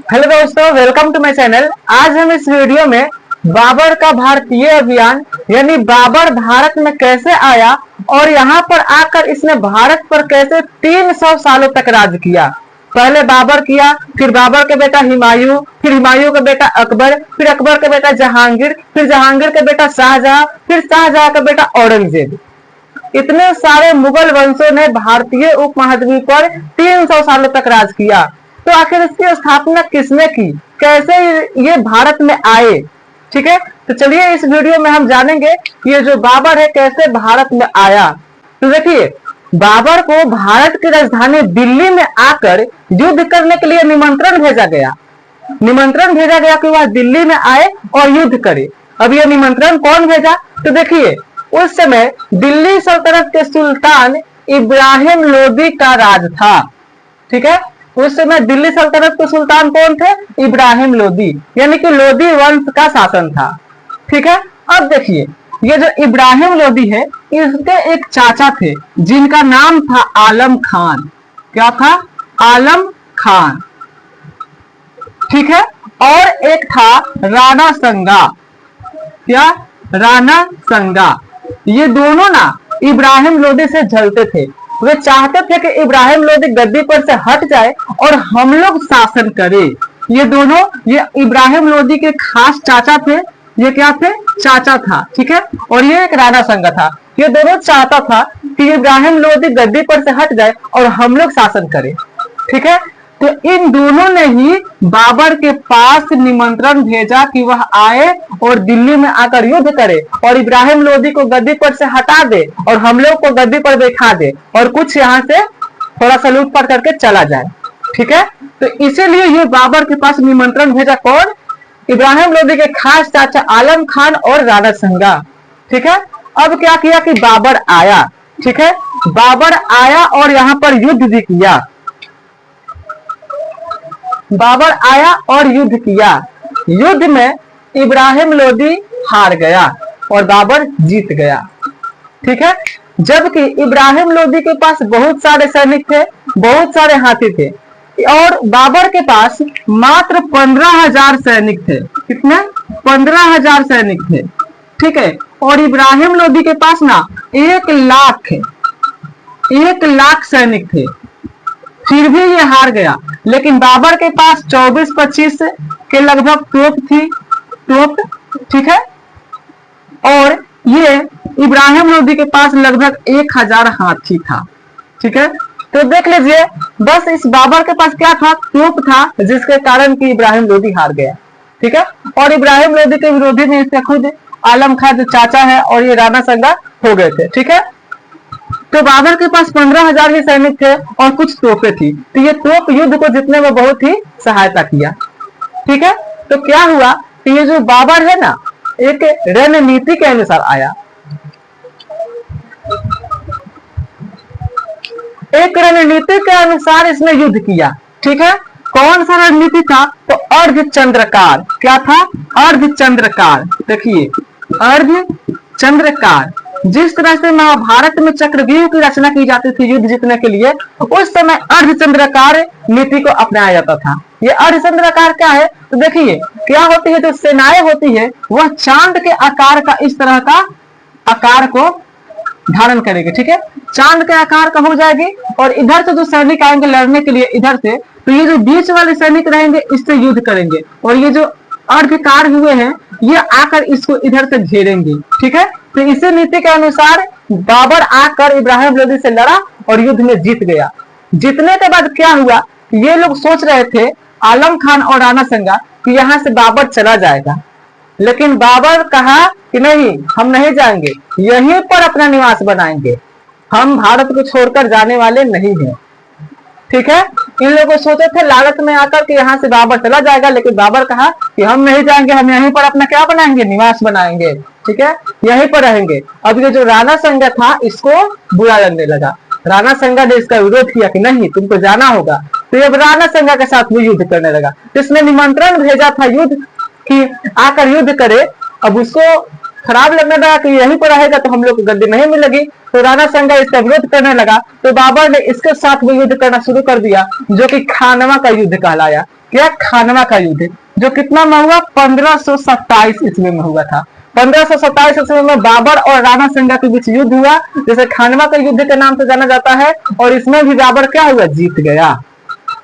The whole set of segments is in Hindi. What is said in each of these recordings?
हेलो दोस्तों, वेलकम टू माय चैनल। आज हम इस वीडियो में बाबर का भारतीय अभियान यानी बाबर भारत में कैसे आया और यहाँ पर आकर इसने भारत पर कैसे 300 सालों तक राज किया। पहले बाबर किया, फिर बाबर के बेटा हुमायूं, फिर हुमायूं का बेटा अकबर, फिर अकबर का बेटा जहांगीर, फिर जहांगीर का बेटा शाहजहां, फिर शाहजहां का बेटा औरंगजेब। इतने सारे मुगल वंशों ने भारतीय उपमहाद्वीप पर 300 सालों तक राज किया। तो आखिर इसकी स्थापना किसने की, कैसे ये भारत में आए, ठीक है। तो चलिए इस वीडियो में हम जानेंगे ये जो बाबर है कैसे भारत में आया। तो देखिए, बाबर को भारत की राजधानी दिल्ली में आकर युद्ध करने के लिए निमंत्रण भेजा गया कि वह दिल्ली में आए और युद्ध करे। अब ये निमंत्रण कौन भेजा, तो देखिए उस समय दिल्ली सल्तनत के सुल्तान इब्राहिम लोदी का राज था, ठीक है। उस समय दिल्ली सल्तनत के सुल्तान कौन थे, इब्राहिम लोदी, यानी कि लोदी वंश का शासन था, ठीक है। अब देखिए ये जो इब्राहिम लोदी है इसके एक चाचा थे जिनका नाम था आलम खान। क्या था, आलम खान, ठीक है। और एक था राणा संगा। क्या, राणा संगा। ये दोनों ना इब्राहिम लोदी से जलते थे। वे चाहते थे कि इब्राहिम लोदी गद्दी पर से हट जाए और हम लोग शासन करें। ये दोनों, ये इब्राहिम लोदी के खास चाचा थे। ये क्या थे, चाचा था, ठीक है। और ये एक राणा संगा था। ये दोनों चाहता था कि इब्राहिम लोदी गद्दी पर से हट जाए और हम लोग शासन करें, ठीक है। तो इन दोनों ने ही बाबर के पास निमंत्रण भेजा कि वह आए और दिल्ली में आकर युद्ध करे और इब्राहिम लोदी को गद्दी पर से हटा दे और हम लोग को गद्दी पर बैठा दे और कुछ यहाँ से थोड़ा सा लूटपाट करके चला जाए, ठीक है। तो इसीलिए ये बाबर के पास निमंत्रण भेजा कौन, इब्राहिम लोदी के खास चाचा आलम खान और राणा संगा, ठीक है। अब क्या किया कि बाबर आया, ठीक है। बाबर आया और यहाँ पर युद्ध भी किया। बाबर आया और युद्ध किया। युद्ध में इब्राहिम लोदी हार गया और बाबर जीत गया, ठीक है। जबकि इब्राहिम लोदी के पास बहुत सारे सैनिक थे, बहुत सारे हाथी थे और बाबर के पास मात्र 15,000 सैनिक थे। कितने, 15,000 सैनिक थे, ठीक है। और इब्राहिम लोदी के पास ना 1 लाख सैनिक थे। फिर भी ये हार गया। लेकिन बाबर के पास 24-25 के लगभग तोप थी, ठीक है। और ये इब्राहिम लोदी के पास लगभग 1000 हाथी था, ठीक है। तो देख लीजिए, बस इस बाबर के पास क्या था, तोप था, जिसके कारण कि इब्राहिम लोदी हार गया, ठीक है। और इब्राहिम लोदी के विरोधी में इसके खुद आलम खान जो चाचा है और ये राणा संगा हो गए थे, ठीक है। तो बाबर के पास 15,000 ही सैनिक थे और कुछ तोपें थी। तो ये तोप युद्ध को जीतने में बहुत ही सहायता किया, ठीक है। तो क्या हुआ कि ये जो बाबर है ना, एक रणनीति के अनुसार आया। एक रणनीति के अनुसार इसने युद्ध किया, ठीक है। कौन सा रणनीति था, तो अर्धचंद्रकार। क्या था, अर्धचंद्रकार। देखिए अर्धचंद्रकार, जिस तरह से महाभारत में चक्रव्यूह की रचना की जाती थी युद्ध जीतने के लिए, उस समय अर्धचंद्रकार नीति को अपनाया जाता था। ये अर्धचंद्रकार क्या है, तो देखिए क्या होती है, जो सेनाएं होती है वह चांद के आकार का, इस तरह का आकार को धारण करेगी, ठीक है। चांद के आकार का हो जाएगी और इधर से जो सैनिक आएंगे लड़ने के लिए इधर से, तो ये जो बीच वाले सैनिक रहेंगे इससे युद्ध करेंगे और ये जो अर्धकार हुए हैं ये आकर इसको इधर से घेरेंगे, ठीक है। तो इसी नीति के अनुसार बाबर आकर इब्राहिम लोदी से लड़ा और युद्ध में जीत गया। जीतने के बाद क्या हुआ, ये लोग सोच रहे थे आलम खान और राणा संगा कि यहाँ से बाबर चला जाएगा, लेकिन बाबर कहा कि नहीं, हम नहीं जाएंगे, यहीं पर अपना निवास बनाएंगे, हम भारत को छोड़कर जाने वाले नहीं हैं, ठीक है। इन लोगों सोचे थे लालच में आकर कि यहाँ से बाबर चला जाएगा, लेकिन बाबर कहा कि हम नहीं जाएंगे, हम यहीं पर अपना क्या बनाएंगे, निवास बनाएंगे, ठीक है, यहीं पर रहेंगे। अब ये जो राणा संगा था इसको बुरा लगने लगा। राणा संगा ने इसका विरोध किया कि नहीं, तुमको जाना होगा। तो अब राणा संगा के साथ वो युद्ध करने लगा। इसने निमंत्रण भेजा था युद्ध कि आकर युद्ध करे। अब उसको खराब लगने लगा कि यहीं पर रहेगा तो हम लोग को गद्दी नहीं मिलेगी, तो राणा संगा इसका विरोध करने लगा। तो बाबर ने इसके साथ में युद्ध करना शुरू कर दिया, जो कि खानवा का युद्ध कहलाया। क्या? खानवा का युद्ध, जो कितना में हुआ? 1527 ईस्वी में हुआ था। 1527 ईस्वी में बाबर और राणा संगा के बीच युद्ध हुआ, जिसे खानवा का युद्ध के नाम से जाना जाता है। और इसमें भी बाबर क्या हुआ? जीत गया।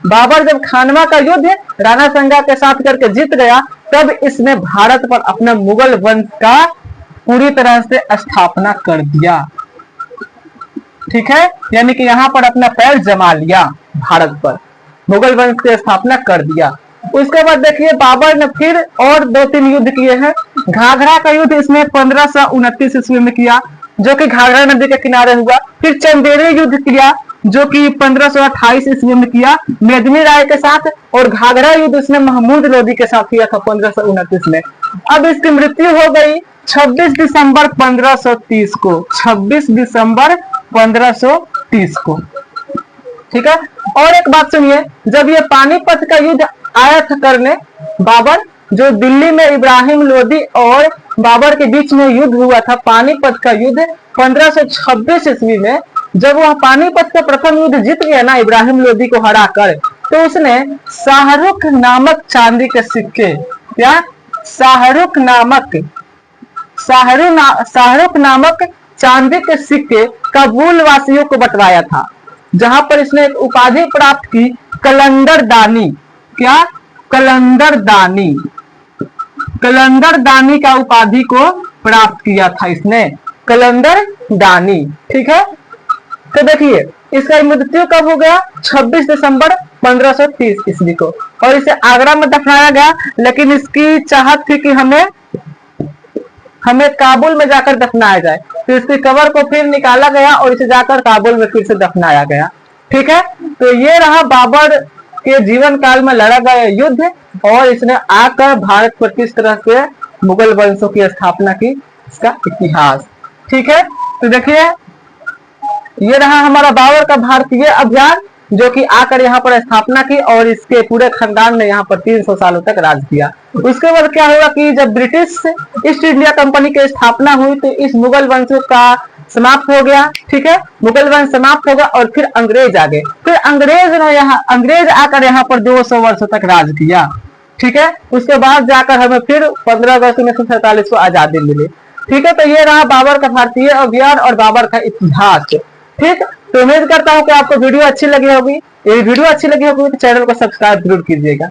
बाबर जब खानवा का युद्ध राणा संगा के साथ करके जीत गया, तब इसने भारत पर अपने मुगल वंश का पूरी तरह से स्थापना कर दिया। ठीक है, यानी कि यहाँ पर अपना पैर जमा लिया भारत पर, मुगल वंश की स्थापना कर दिया। उसके बाद देखिए बाबर ने फिर और 2-3 युद्ध किए हैं। घाघरा का युद्ध इसने 1529 ईस्वी में किया, जो कि घाघरा नदी के किनारे हुआ। फिर चंदेरी युद्ध किया, जो कि 1528 ईस्वी में किया मेदिनी राय के साथ। और घाघरा युद्ध इसने महमूद लोदी के साथ किया था 1529 में। अब इसकी मृत्यु हो गई 26 दिसंबर 1530 को, 26 दिसंबर 1530 को। ठीक है, और एक बात सुनिए, जब ये पानीपत का युद्ध आया था करने बाबर, जो दिल्ली में इब्राहिम लोदी और बाबर के बीच में युद्ध हुआ था, पानीपत का युद्ध 1526 ईस्वी में, जब वह पानीपत का प्रथम युद्ध जीत गया ना इब्राहिम लोदी को हराकर, तो उसने शाहरुख नामक चांदी के सिक्के, क्या? शाहरुख नामक चांदी के सिक्के काबुल वासियों को बंटवाया था, जहां पर इसने एक उपाधि प्राप्त की, कलंदर दानी। क्या? कलंदर दानी। कलंदर दानी का उपाधि को प्राप्त किया था इसने, कलंदर दानी। ठीक है, तो देखिए इसका मृत्यु कब हो गया? 26 दिसंबर 1530 ईस्वी को। और इसे आगरा में दफनाया गया, लेकिन इसकी चाहत थी कि हमें काबुल में जाकर दफनाया जाए, तो इसकी कब्र को फिर निकाला गया और इसे जाकर काबुल में फिर से दफनाया गया। ठीक है, तो ये रहा बाबर के जीवन काल में लड़ा गया युद्ध, और इसने आकर भारत पर किस तरह से मुगल वंशों की स्थापना की, इसका इतिहास। ठीक है, तो देखिए ये रहा हमारा बाबर का भारतीय अभियान, जो कि आकर यहाँ पर स्थापना की, और इसके पूरे खानदान ने यहाँ पर 300 सालों तक राज किया। उसके बाद क्या हुआ कि जब ब्रिटिश ईस्ट इंडिया कंपनी की स्थापना हुई, तो इस मुगल वंश का समाप्त हो गया। ठीक है, मुगल वंश समाप्त होगा और फिर अंग्रेज आ गए। फिर अंग्रेज आकर यहाँ पर 200 वर्षों तक राज किया। ठीक है, उसके बाद जाकर हमें फिर 15 अगस्त 1947 को आजादी मिली। ठीक है, तो ये रहा बाबर का भारतीय अभियान और बाबर का इतिहास। ठीक, तो उम्मीद करता हूँ कि आपको वीडियो अच्छी लगी होगी। ये वीडियो अच्छी लगी होगी तो चैनल को सब्सक्राइब जरूर कीजिएगा।